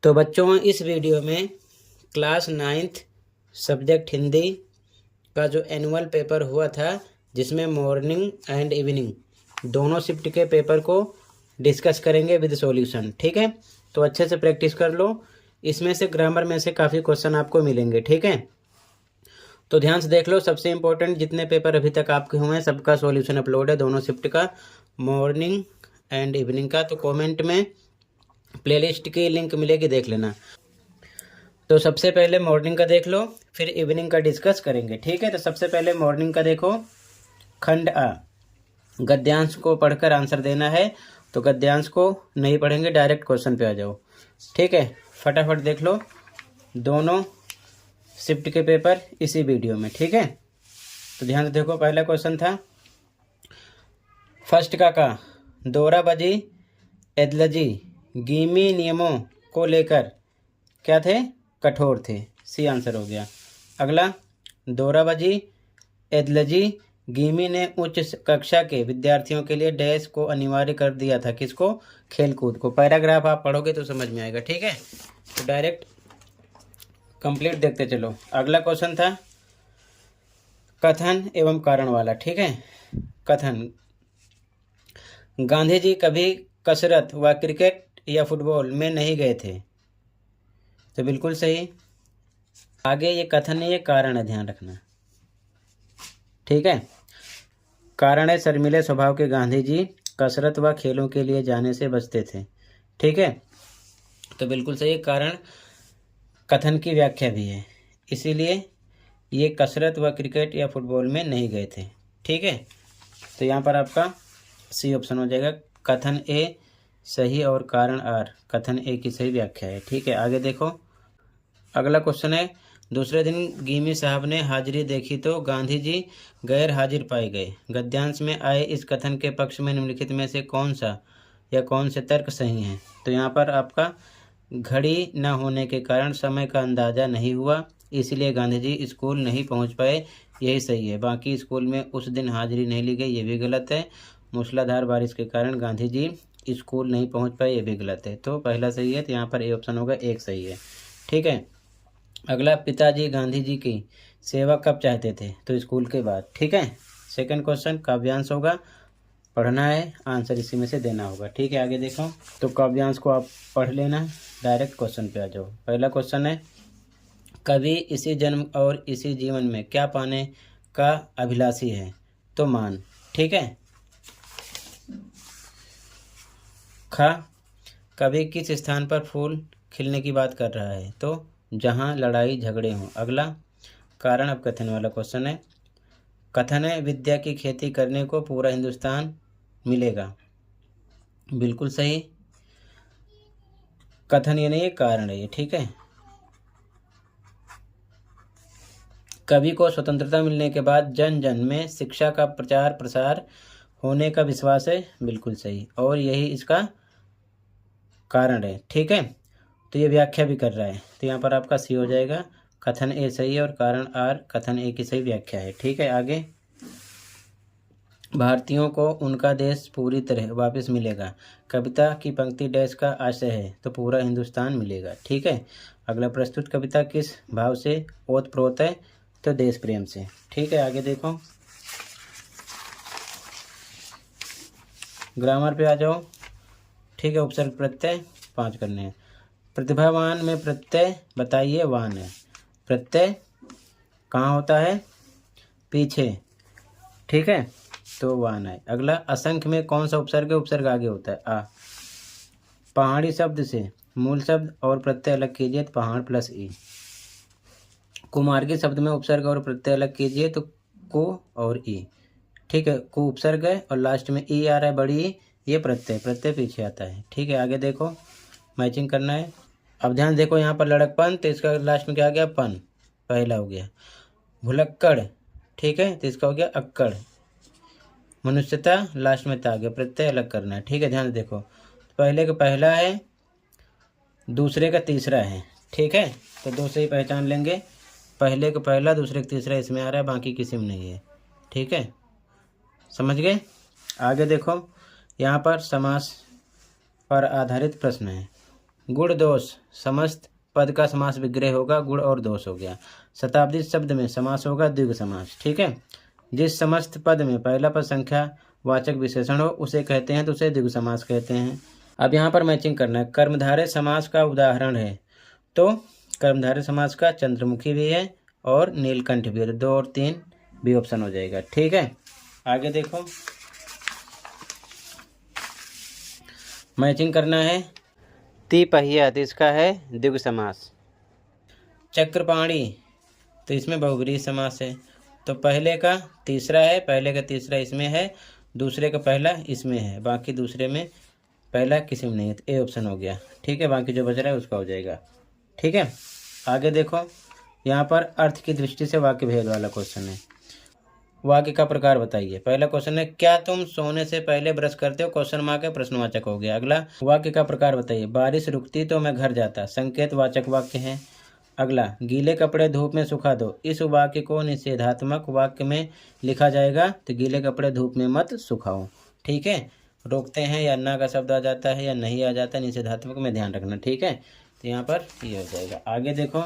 तो बच्चों, इस वीडियो में क्लास 9th सब्जेक्ट हिंदी का जो एनुअल पेपर हुआ था, जिसमें मॉर्निंग एंड इवनिंग दोनों शिफ्ट के पेपर को डिस्कस करेंगे विद सॉल्यूशन। ठीक है, तो अच्छे से प्रैक्टिस कर लो। इसमें से ग्रामर में से काफ़ी क्वेश्चन आपको मिलेंगे। ठीक है, तो ध्यान से देख लो। सबसे इम्पोर्टेंट जितने पेपर अभी तक आपके हुए हैं सबका सॉल्यूशन अपलोड है, दोनों शिफ्ट का, मॉर्निंग एंड इवनिंग का। तो कमेंट में प्लेलिस्ट की लिंक मिलेगी, देख लेना। तो सबसे पहले मॉर्निंग का देख लो, फिर इवनिंग का डिस्कस करेंगे। ठीक है, तो सबसे पहले मॉर्निंग का देखो। खंड आ, गद्यांश को पढ़कर आंसर देना है। तो गद्यांश को नहीं पढ़ेंगे, डायरेक्ट क्वेश्चन पे आ जाओ। ठीक है, फटाफट देख लो दोनों शिफ्ट के पेपर इसी वीडियो में। ठीक है, तो ध्यान से देखो। पहला क्वेश्चन था फर्स्ट का दोरा बजी एदलजी गीमी नियमों को लेकर क्या थे? कठोर थे। सी आंसर हो गया। अगला, दोराबजी एदलजी गीमी ने उच्च कक्षा के विद्यार्थियों के लिए डैश को अनिवार्य कर दिया था। किसको? खेलकूद को। पैराग्राफ आप पढ़ोगे तो समझ में आएगा। ठीक है, तो डायरेक्ट कंप्लीट देखते चलो। अगला क्वेश्चन था कथन एवं कारण वाला। ठीक है, कथन, गांधी जी कभी कसरत व क्रिकेट या फुटबॉल में नहीं गए थे। तो बिल्कुल सही। आगे ये कथन है, ये कारण है, ध्यान रखना। ठीक है, कारण है शर्मीले स्वभाव के गांधी जी कसरत व खेलों के लिए जाने से बचते थे। ठीक है, तो बिल्कुल सही। कारण कथन की व्याख्या भी है, इसीलिए ये कसरत व क्रिकेट या फुटबॉल में नहीं गए थे। ठीक है, तो यहाँ पर आपका सी ऑप्शन हो जाएगा। कथन ए सही और कारण आर, कथन ए की सही व्याख्या है। ठीक है, आगे देखो। अगला क्वेश्चन है, दूसरे दिन गीमी साहब ने हाजिरी देखी तो गांधी जी गैर हाजिर पाए गए। गद्यांश में आए इस कथन के पक्ष में निम्नलिखित में से कौन सा या कौन से तर्क सही हैं? तो यहाँ पर आपका घड़ी न होने के कारण समय का अंदाज़ा नहीं हुआ, इसलिए गांधी जी स्कूल नहीं पहुँच पाए, यही सही है। बाकी स्कूल में उस दिन हाजिरी नहीं ली गई, ये भी गलत है। मूसलाधार बारिश के कारण गांधी जी स्कूल नहीं पहुँच पाए, ये भी गलत है। तो पहला सही है, तो यहाँ पर ए ऑप्शन होगा, एक सही है। ठीक है, अगला, पिताजी गांधी जी की सेवा कब चाहते थे? तो स्कूल के बाद। ठीक है, सेकंड क्वेश्चन काव्यांश होगा, पढ़ना है, आंसर इसी में से देना होगा। ठीक है, आगे देखो। तो काव्यांश को आप पढ़ लेना, डायरेक्ट क्वेश्चन पे आ जाओ। पहला क्वेश्चन है, कवि इसी जन्म और इसी जीवन में क्या पाने का अभिलाषी है? तो मान। ठीक है, खा, कवि किस स्थान पर फूल खिलने की बात कर रहा है? तो जहाँ लड़ाई झगड़े हों। अगला, कारण अब कथन वाला क्वेश्चन है, कथन है विद्या की खेती करने को पूरा हिंदुस्तान मिलेगा। बिल्कुल सही। कथन ये नहीं है, कारण है ये। ठीक है, कवि को स्वतंत्रता मिलने के बाद जन जन में शिक्षा का प्रचार प्रसार होने का विश्वास है। बिल्कुल सही, और यही इसका कारण है। ठीक है, तो ये व्याख्या भी कर रहा है, तो यहाँ पर आपका सी हो जाएगा। कथन ए सही है और कारण आर, कथन ए की सही व्याख्या है। ठीक है, आगे, भारतीयों को उनका देश पूरी तरह वापस मिलेगा। कविता की पंक्ति डैश का आशय है? तो पूरा हिंदुस्तान मिलेगा। ठीक है, अगला, प्रस्तुत कविता किस भाव से ओतप्रोत है? तो देश प्रेम से। ठीक है, आगे देखो, ग्रामर पे आ जाओ। ठीक है, उपसर्ग प्रत्यय 5 करने हैं। प्रतिभावान में प्रत्यय बताइए, वान है। प्रत्यय कहाँ होता है? पीछे। ठीक है, तो वान है। अगला, असंख्य में कौन सा उपसर्ग है? उपसर्ग आगे होता है, आ। पहाड़ी शब्द से मूल शब्द और प्रत्यय अलग कीजिए, तो पहाड़ प्लस ई। कुमार्गी शब्द में उपसर्ग और प्रत्यय अलग कीजिए, तो को और ई। ठीक है, को उपसर्ग है और लास्ट में ई आ रहा है, बड़ी ई, ये प्रत्यय, प्रत्यय पीछे आता है। ठीक है, आगे देखो, मैचिंग करना है। अब ध्यान देखो, यहाँ पर लड़कपन, तो इसका लास्ट में क्या आ गया? पन, पहला हो गया। भुलक्कड़, ठीक है, तो इसका हो गया अक्कड़। मनुष्यता, लास्ट में ता आ गया, प्रत्यय अलग करना है। ठीक है, ध्यान से देखो, पहले का पहला है, दूसरे का तीसरा है। ठीक है, तो दो से ही पहचान लेंगे, पहले का पहला, दूसरे का तीसरा इसमें आ रहा है, बाकी किसी में नहीं है। ठीक है, समझ गए? आगे देखो, यहाँ पर समास पर आधारित प्रश्न है। गुण दोष समस्त पद का समास विग्रह होगा, गुण और दोष हो गया। शताब्दी शब्द में समास होगा द्विगु समास। ठीक है, जिस समस्त पद में पहला पद संख्या वाचक विशेषण हो उसे कहते हैं तो उसे द्विगु समास कहते हैं। अब यहाँ पर मैचिंग करना है। कर्मधारय समास का उदाहरण है तो कर्मधारय समास का चंद्रमुखी भी है और नीलकंठ भी है, 2 और 3 भी ऑप्शन हो जाएगा। ठीक है, आगे देखो मैचिंग करना है। तिपहिया तो इसका है द्विगु समास। चक्रपाणी तो इसमें बहुब्रीहि समास है, तो पहले का तीसरा है, पहले का तीसरा इसमें है, दूसरे का पहला इसमें है, बाकी दूसरे में पहला किसी में नहीं है, तो ए ऑप्शन हो गया। ठीक है, बाकी जो बच रहा है उसका हो जाएगा। ठीक है, आगे देखो यहाँ पर अर्थ की दृष्टि से वाक्य भेद वाला क्वेश्चन है। वाक्य का प्रकार बताइए। पहला क्वेश्चन है क्या तुम सोने से पहले ब्रश करते हो, क्वेश्चन मार्क है, प्रश्नवाचक हो गया। अगला वाक्य का प्रकार बताइए। बारिश रुकती तो मैं घर जाता, संकेत वाचक वाक्य है। अगला गीले कपड़े धूप में सुखा दो, इस वाक्य को निषेधात्मक वाक्य में लिखा जाएगा, तो गीले कपड़े धूप में मत सुखाओ। ठीक है, रोकते हैं या ना का शब्द आ जाता है या नहीं आ जाता है, निषेधात्मक में ध्यान रखना। ठीक है, तो यहाँ पर ये हो जाएगा। आगे देखो,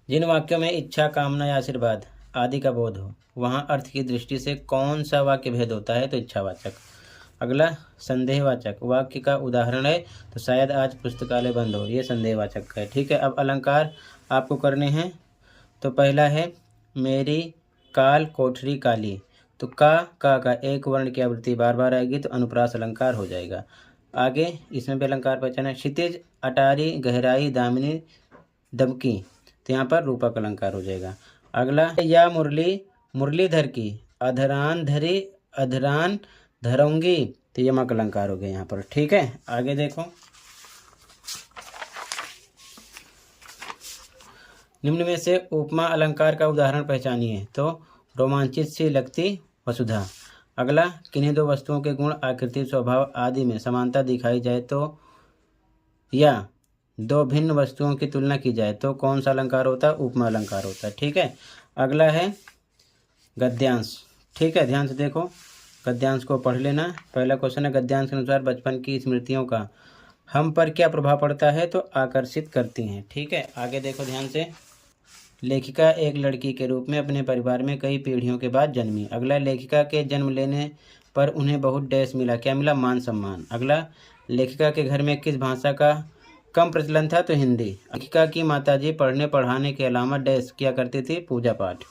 जिन वाक्यों में इच्छा, कामना या आशीर्वाद आदि का बोध हो वहाँ अर्थ की दृष्टि से कौन सा वाक्य भेद होता है, तो इच्छावाचक। अगला संदेहवाचक वाक्य का उदाहरण है तो शायद आज पुस्तकालय बंद हो, ये संदेहवाचक है। ठीक है, अब अलंकार आपको करने हैं। तो पहला है मेरी काल कोठरी काली, तो का एक वर्ण की आवृत्ति बार बार आएगी तो अनुप्रास अलंकार हो जाएगा। आगे इसमें भी अलंकार पहचान है। क्षितिज, अटारी, गहराई, दामिनी, दमकी, तो यहाँ पर रूपक अलंकार हो जाएगा। अगला या मुरली मुरलीधर की, अधरान धरी अधरान धरूंगी, तो यमक अलंकार हो गया यहाँ पर। ठीक है, आगे देखो निम्न में से उपमा अलंकार का उदाहरण पहचानिए। तो रोमांचित सी लगती वसुधा। अगला किन्हीं दो वस्तुओं के गुण, आकृति, स्वभाव आदि में समानता दिखाई जाए तो, या दो भिन्न वस्तुओं की तुलना की जाए तो कौन सा अलंकार होता है, उपमा अलंकार होता है। ठीक है, अगला है गद्यांश। ठीक है, ध्यान से देखो, गद्यांश को पढ़ लेना। पहला क्वेश्चन है गद्यांश के अनुसार बचपन की स्मृतियों का हम पर क्या प्रभाव पड़ता है, तो आकर्षित करती हैं। ठीक है, आगे देखो ध्यान से। लेखिका एक लड़की के रूप में अपने परिवार में कई पीढ़ियों के बाद जन्मी। अगला लेखिका के जन्म लेने पर उन्हें बहुत डैश मिला, क्या मिला, मान सम्मान। अगला लेखिका के घर में किस भाषा का कम प्रचलन था, तो हिंदी। लेखिका की माताजी पढ़ने पढ़ाने के अलावा डैश किया करती थी, पूजा पाठ।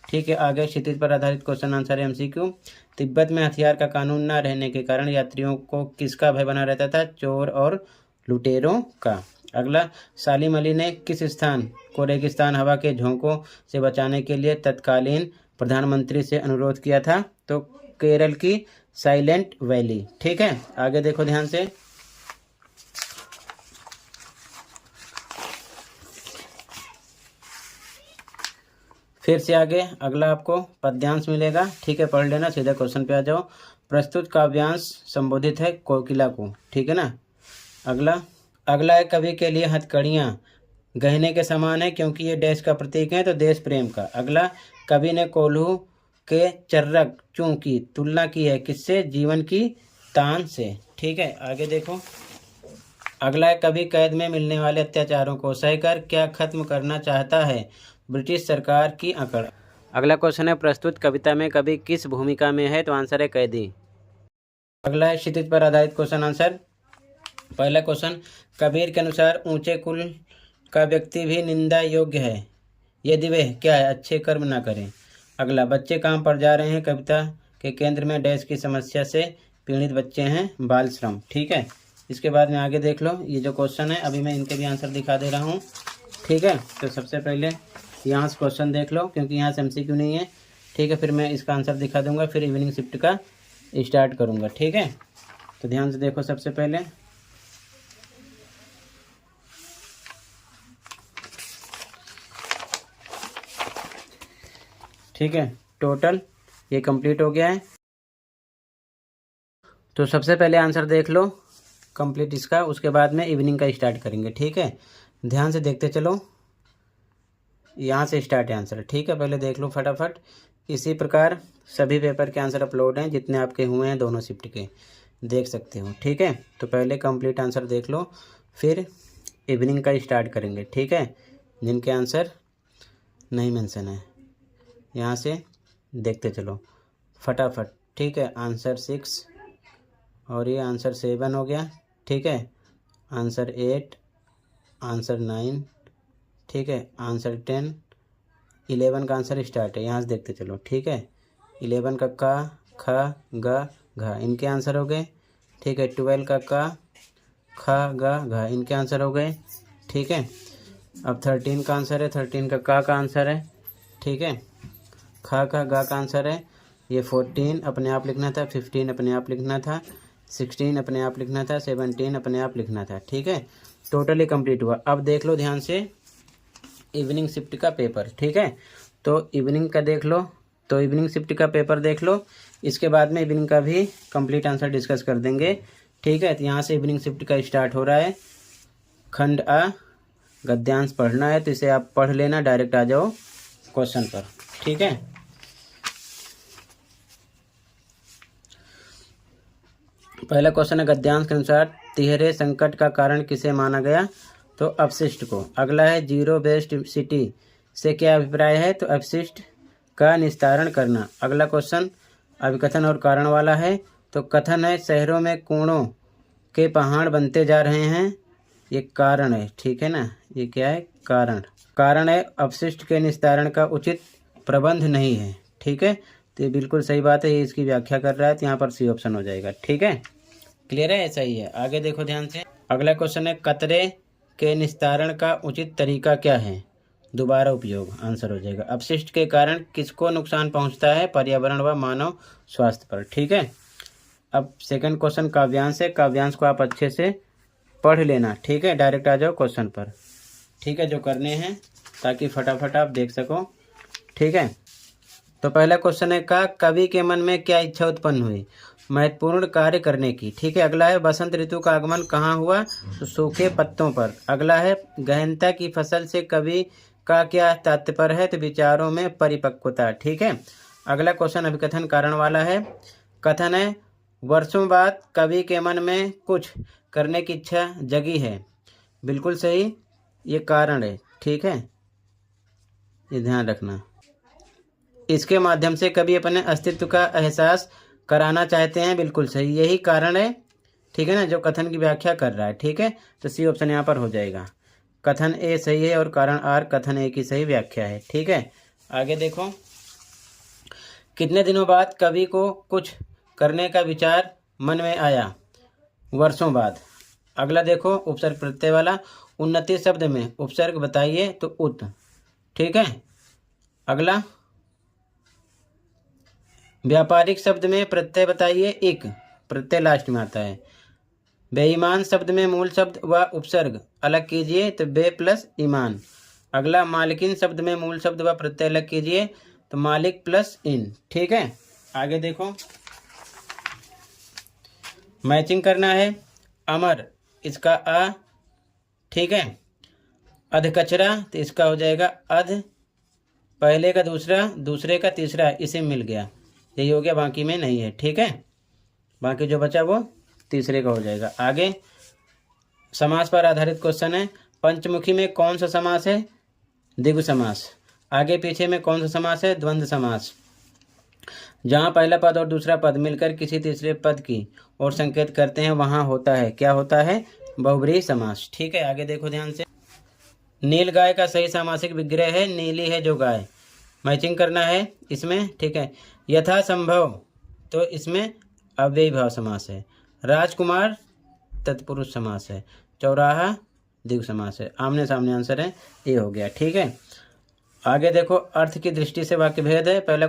ठीक है, आगे क्षितिज पर आधारित क्वेश्चन आंसर एमसीक्यू। तिब्बत में हथियार का कानून न रहने के कारण यात्रियों को किसका भय बना रहता था, चोर और लुटेरों का। अगला सालिम अली ने किस स्थान को रेगिस्तान हवा के झोंकों से बचाने के लिए तत्कालीन प्रधानमंत्री से अनुरोध किया था, तो केरल की साइलेंट वैली। ठीक है, आगे देखो ध्यान से। फिर से आगे अगला आपको पद्यांश मिलेगा। ठीक है, पढ़ लेना, सीधा क्वेश्चन पे आ जाओ। प्रस्तुत काव्यांश संबोधित है कोकिला को। ठीक है ना। अगला है कवि के लिए हथकड़ियाँ गहने के समान है क्योंकि ये देश का प्रतीक है, तो देश प्रेम का। अगला कवि ने कोल्हू के चर्रक चूं की तुलना की है किससे, जीवन की तान से। ठीक है, आगे देखो। अगला है कवि कैद में मिलने वाले अत्याचारों को सहकर क्या खत्म करना चाहता है, ब्रिटिश सरकार की अकड़। अगला क्वेश्चन है प्रस्तुत कविता में कवि किस भूमिका में है, तो आंसर है कैदी। अगला है क्षितिज पर आधारित क्वेश्चन आंसर। पहला क्वेश्चन कबीर के अनुसार ऊंचे कुल का व्यक्ति भी निंदा योग्य है यदि वह क्या है, अच्छे कर्म ना करें। अगला बच्चे काम पर जा रहे हैं, कविता के केंद्र में डैश की समस्या से पीड़ित बच्चे हैं, बाल श्रम। ठीक है, इसके बाद में आगे देख लो। ये जो क्वेश्चन है अभी मैं इनके भी आंसर दिखा दे रहा हूँ। ठीक है, तो सबसे पहले यहाँ से क्वेश्चन देख लो क्योंकि यहाँ से एमसीक्यू नहीं है। ठीक है, फिर मैं इसका आंसर दिखा दूंगा, फिर इवनिंग शिफ्ट का स्टार्ट करूँगा। ठीक है, तो ध्यान से देखो। सबसे पहले ठीक है, टोटल ये कंप्लीट हो गया है। तो सबसे पहले आंसर देख लो कंप्लीट इसका, उसके बाद में इवनिंग का स्टार्ट करेंगे। ठीक है, ध्यान से देखते चलो। यहाँ से स्टार्ट है आंसर। ठीक है, पहले देख लो फटाफट। इसी प्रकार सभी पेपर के आंसर अपलोड हैं जितने आपके हुए हैं दोनों शिफ्ट के। देख सकते हो। ठीक है, तो पहले कंप्लीट आंसर देख लो, फिर इवनिंग का स्टार्ट करेंगे। ठीक है, जिनके आंसर नहीं मेंशन है यहाँ से देखते चलो फटाफट। ठीक है, आंसर 6 और ये आंसर 7 हो गया। ठीक है, आंसर 8, आंसर 9, ठीक है, आंसर 10, 11 का आंसर स्टार्ट है, यहाँ से देखते चलो। ठीक है, 11 का ख ग घ इनके आंसर हो गए। ठीक है, 12 का ख ग घ इनके आंसर हो गए। ठीक है, अब 13 का आंसर है, 13 का आंसर है। ठीक है, ख ग का आंसर है। ये 14 अपने आप लिखना था, 15 अपने आप लिखना था, 16 अपने आप लिखना था, 17 अपने आप लिखना था। ठीक है, टोटली कंप्लीट हुआ। अब देख लो ध्यान से इवनिंग शिफ्ट का पेपर। ठीक है, तो इवनिंग का देख लो, तो इवनिंग शिफ्ट का पेपर देख लो, इसके बाद में इवनिंग का भी कंप्लीट आंसर डिस्कस कर देंगे। ठीक है, तो यहाँ से इवनिंग शिफ्ट का स्टार्ट हो रहा है। खंड आ गद्यांश पढ़ना है तो इसे आप पढ़ लेना, डायरेक्ट आ जाओ क्वेश्चन पर। ठीक है, पहला क्वेश्चन है गद्यांश के अनुसार तिहरे संकट का कारण किसे माना गया? तो अपशिष्ट को। अगला है जीरो वेस्ट सिटी से क्या अभिप्राय है? तो अपशिष्ट का निस्तारण करना। अगला क्वेश्चन अभिकथन और कारण वाला है। तो कथन है शहरों में कूड़ों के पहाड़ बनते जा रहे हैं, ये कारण है। ठीक है ना, ये क्या है? कारण। कारण है अपशिष्ट के निस्तारण का उचित प्रबंध नहीं है। ठीक है, तो ये बिल्कुल सही बात है, ये इसकी व्याख्या कर रहा है, तो यहाँ पर सी ऑप्शन हो जाएगा। ठीक है, क्लियर है? ऐसा ही है। आगे देखो ध्यान से, अगला क्वेश्चन है कचरे के निस्तारण का उचित तरीका क्या है? दोबारा उपयोग आंसर हो जाएगा। अपशिष्ट के कारण किसको नुकसान पहुंचता है? पर्यावरण व मानव स्वास्थ्य पर। ठीक है, अब सेकंड क्वेश्चन काव्यांश है, काव्यांश को आप अच्छे से पढ़ लेना। ठीक है, डायरेक्ट आ जाओ क्वेश्चन पर। ठीक है, जो करने हैं ताकि फटाफट आप देख सको। ठीक है, तो पहला क्वेश्चन है का कवि के मन में क्या इच्छा उत्पन्न हुई? महत्वपूर्ण कार्य करने की। ठीक है, अगला है बसंत ऋतु का आगमन कहाँ हुआ? तो सूखे पत्तों पर। अगला है गहनता की फसल से कवि का क्या तात्पर्य है? तो विचारों में परिपक्वता। ठीक है, अगला क्वेश्चन अभिकथन कारण वाला है। कथन है वर्षों बाद कवि के मन में कुछ करने की इच्छा जगी है, बिल्कुल सही, ये कारण है। ठीक है, ये ध्यान रखना। इसके माध्यम से कवि अपने अस्तित्व का एहसास कराना चाहते हैं, बिल्कुल सही, यही कारण है। ठीक है ना, जो कथन की व्याख्या कर रहा है। ठीक है, तो सी ऑप्शन यहाँ पर हो जाएगा। कथन ए सही है और कारण आर कथन ए की सही व्याख्या है। ठीक है, आगे देखो, कितने दिनों बाद कवि को कुछ करने का विचार मन में आया? वर्षों बाद। अगला देखो उपसर्ग प्रत्यय वाला, उन्नति शब्द में उपसर्ग बताइए, तो उत। ठीक है, अगला व्यापारिक शब्द में प्रत्यय बताइए, इक, प्रत्यय लास्ट में आता है। बेईमान शब्द में मूल शब्द व उपसर्ग अलग कीजिए, तो बे प्लस ईमान। अगला मालिकिन शब्द में मूल शब्द व प्रत्यय अलग कीजिए, तो मालिक प्लस इन। ठीक है, आगे देखो, मैचिंग करना है। अमर, इसका आ। ठीक है, अध कचरा, तो इसका हो जाएगा अध, पहले का दूसरा, दूसरे का तीसरा, इसे मिल गया, यही हो गया, बाकी में नहीं है। ठीक है, बाकी जो बचा वो तीसरे का हो जाएगा। आगे समास पर आधारित क्वेश्चन है। पंचमुखी में कौन सा समास है? द्विगु समास। आगे पीछे में कौन सा समास है? द्वंद्व समास। जहाँ पहला पद और दूसरा पद मिलकर किसी तीसरे पद की और संकेत करते हैं, वहाँ होता है, क्या होता है? बहुब्रीहि समास। ठीक है, आगे देखो ध्यान से, नील गाय का सही सामासिक विग्रह है, नीली है जो गाय। मैचिंग करना है इसमें। ठीक है, यथा संभव, तो इसमें अव्ययी भाव समास है। राजकुमार तत्पुरुष समास है। चौराहा द्विगु समास है। आमने सामने आंसर है, ये हो गया। ठीक है, आगे देखो, अर्थ की दृष्टि से वाक्य भेद है। पहला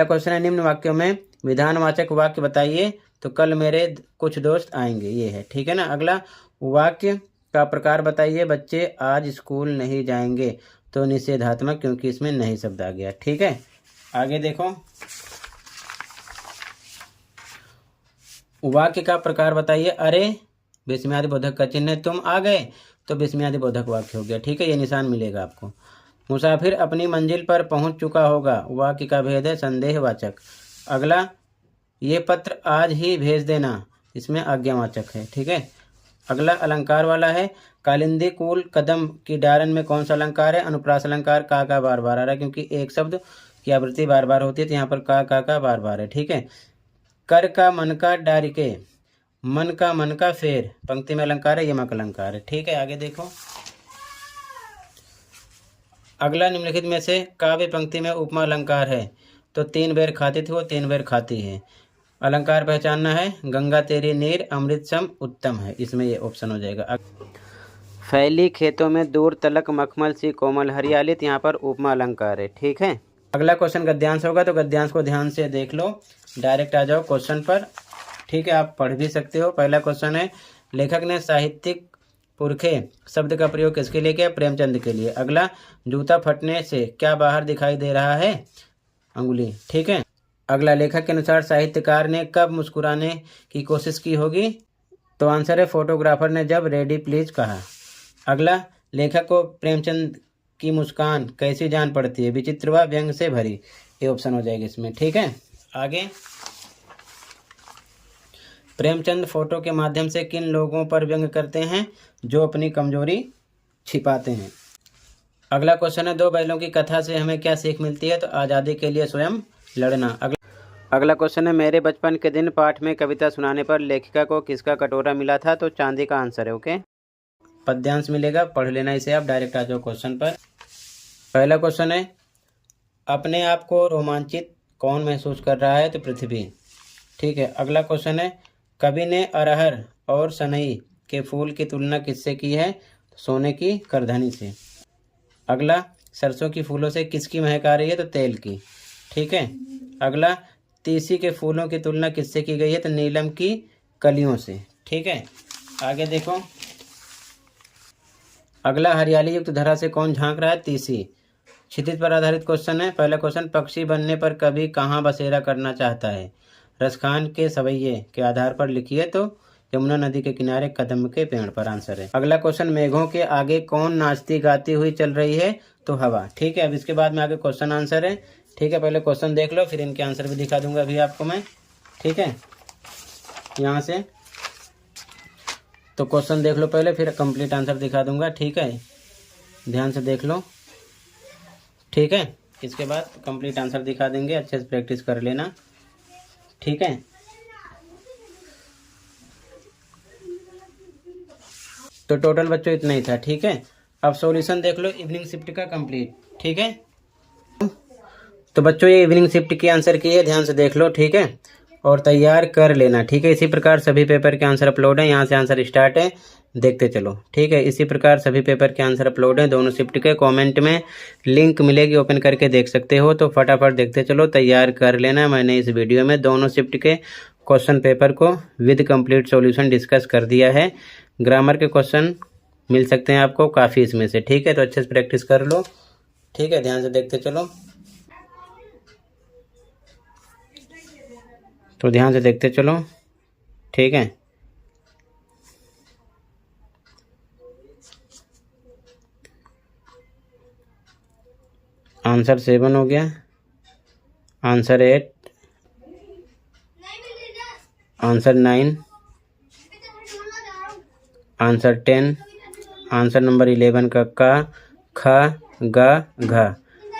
क्वेश्चन है निम्न वाक्यों में विधानवाचक वाक्य बताइए, तो कल मेरे कुछ दोस्त आएंगे, ये है। ठीक है ना, अगला वाक्य का प्रकार बताइए, बच्चे आज स्कूल नहीं जाएंगे, तो निषेधात्मक, क्योंकि इसमें नहीं शब्द आ गया। ठीक है, आगे देखो, वाक्य का प्रकार बताइए, अरे विस्मयादि बोधक का चिन्ह है, तुम आ गए, तो विस्मयादि बोधक वाक्य हो गया। ठीक है, ये निशान मिलेगा आपको। मुसाफिर अपनी मंजिल पर पहुंच चुका होगा, वाक्य का भेद है संदेहवाचक। अगला ये पत्र आज ही भेज देना, इसमें आज्ञावाचक है। ठीक है। अगला अलंकार वाला है। कालिंदी कूल कदम की डारन में कौन सा अलंकार है? अनुप्रास अलंकार। का बार बार आ रहा है क्योंकि एक शब्द की आवृत्ति बार बार होती है, तो यहाँ पर का बार बार है। ठीक है। कर का मन का डारिके, मन का फेर, पंक्ति में अलंकार है, यमक अलंकार है। ठीक है। आगे देखो। अगला निम्नलिखित में से काव्य पंक्ति में उपमा अलंकार है। तो 3 बेर खाती थी, वो 3 बेर खाती है। अलंकार पहचानना है। गंगा तेरी नीर अमृत सम उत्तम है, इसमें ये ऑप्शन हो जाएगा। फैली खेतों में दूर तलक मखमल सी कोमल हरियाली, तो यहाँ पर उपमा अलंकार है। ठीक है। अगला क्वेश्चन गद्यांश होगा, तो गद्यांश को ध्यान से देख लो, डायरेक्ट आ जाओ क्वेश्चन पर। ठीक है। आप पढ़ भी सकते हो। पहला क्वेश्चन है, लेखक ने साहित्यिक पुरखे शब्द का प्रयोग किसके लिए किया? प्रेमचंद के लिए। अगला, जूता फटने से क्या बाहर दिखाई दे रहा है? अंगुली। ठीक है। अगला, लेखक के अनुसार साहित्यकार ने कब मुस्कुराने की कोशिश की होगी? तो आंसर है फोटोग्राफर ने जब रेडी प्लीज कहा। अगला, लेखक को प्रेमचंद की मुस्कान कैसी जान पड़ती है? विचित्र व व्यंग से भरी, ये ऑप्शन हो जाएगा इसमें। ठीक है। आगे, प्रेमचंद फोटो के माध्यम से किन लोगों पर व्यंग करते हैं? जो अपनी कमजोरी छिपाते हैं। अगला क्वेश्चन है, 2 बैलों की कथा से हमें क्या सीख मिलती है? तो आज़ादी के लिए स्वयं लड़ना। अगला क्वेश्चन है, मेरे बचपन के दिन पाठ में कविता सुनाने पर लेखिका को किसका कटोरा मिला था? तो चांदी का आंसर है। ओके। पद्यांश मिलेगा, पढ़ लेना इसे आप। डायरेक्ट आ जाओ क्वेश्चन पर। पहला क्वेश्चन है, अपने आप को रोमांचित कौन महसूस कर रहा है? तो पृथ्वी। ठीक है। अगला क्वेश्चन है, कवि ने अरहर और सनई के फूल की तुलना किससे की है? सोने की करधनी से। अगला, सरसों की फूलों से किसकी महक आ रही है? तो तेल की। ठीक है। अगला, तीसी के फूलों की तुलना किससे की गई है? तो नीलम की कलियों से। ठीक है। आगे देखो। अगला, हरियाली युक्त धरा से कौन झांक रहा है? तीसी। क्षितिज पर आधारित क्वेश्चन है। पहला क्वेश्चन, पक्षी बनने पर कवि कहाँ बसेरा करना चाहता है? रसखान के सवैये के आधार पर लिखिए। तो यमुना नदी के किनारे कदम के पेड़ पर आंसर है। अगला क्वेश्चन, मेघों के आगे कौन नाचती गाती हुई चल रही है? तो हवा। ठीक है। अब इसके बाद में आगे क्वेश्चन आंसर है। ठीक है। पहले क्वेश्चन देख लो, फिर इनके आंसर भी दिखा दूंगा अभी आपको मैं। ठीक है। यहाँ से तो क्वेश्चन देख लो पहले, फिर कंप्लीट आंसर दिखा दूंगा। ठीक है। ध्यान से देख लो। ठीक है। इसके बाद कंप्लीट आंसर दिखा देंगे, अच्छे से प्रैक्टिस कर लेना। ठीक है। तो टोटल बच्चों इतना ही था। ठीक है। अब सॉल्यूशन देख लो इवनिंग शिफ्ट का कंप्लीट। ठीक है। तो बच्चों ये इवनिंग शिफ्ट की आंसर की है, ध्यान से देख लो। ठीक है। और तैयार कर लेना। ठीक है। इसी प्रकार सभी पेपर के आंसर अपलोड हैं, यहाँ से आंसर स्टार्ट है, देखते चलो। ठीक है। इसी प्रकार सभी पेपर के आंसर अपलोड हैं दोनों शिफ्ट के। कमेंट में लिंक मिलेगी, ओपन करके देख सकते हो। तो फटाफट देखते चलो, तैयार कर लेना। मैंने इस वीडियो में दोनों शिफ्ट के क्वेश्चन पेपर को विद कंप्लीट सॉल्यूशन डिस्कस कर दिया है। ग्रामर के क्वेश्चन मिल सकते हैं आपको काफ़ी इसमें से। ठीक है। तो अच्छे से प्रैक्टिस कर लो। ठीक है। ध्यान से देखते चलो। तो ध्यान से देखते चलो। ठीक है। आंसर 7 हो गया, answer 8, answer 9, answer 10, answer number 11 का खा गा घा।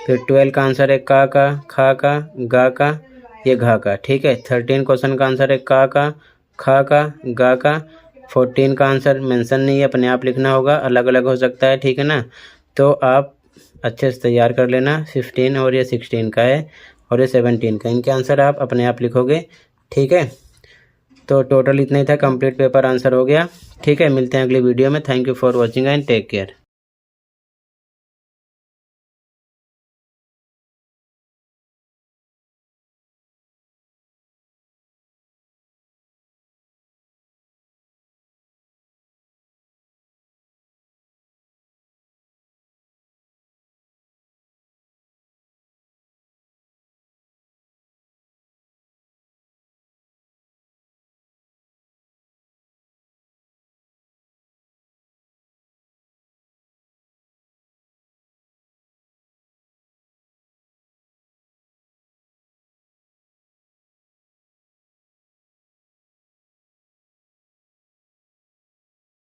फिर 12 का आंसर है का खा का गा का ये घा का। ठीक है। 13 क्वेश्चन का आंसर है का खा का गा का। 14 का आंसर मेंशन नहीं है, अपने आप लिखना होगा, अलग अलग हो सकता है। ठीक है ना। तो आप अच्छे से तैयार कर लेना। 15 और ये 16 का है और ये 17 का, इनके आंसर आप अपने आप लिखोगे। ठीक है। तो टोटल इतना ही था, कंप्लीट पेपर आंसर हो गया। ठीक है। मिलते हैं अगली वीडियो में। Thank you for watching and take care.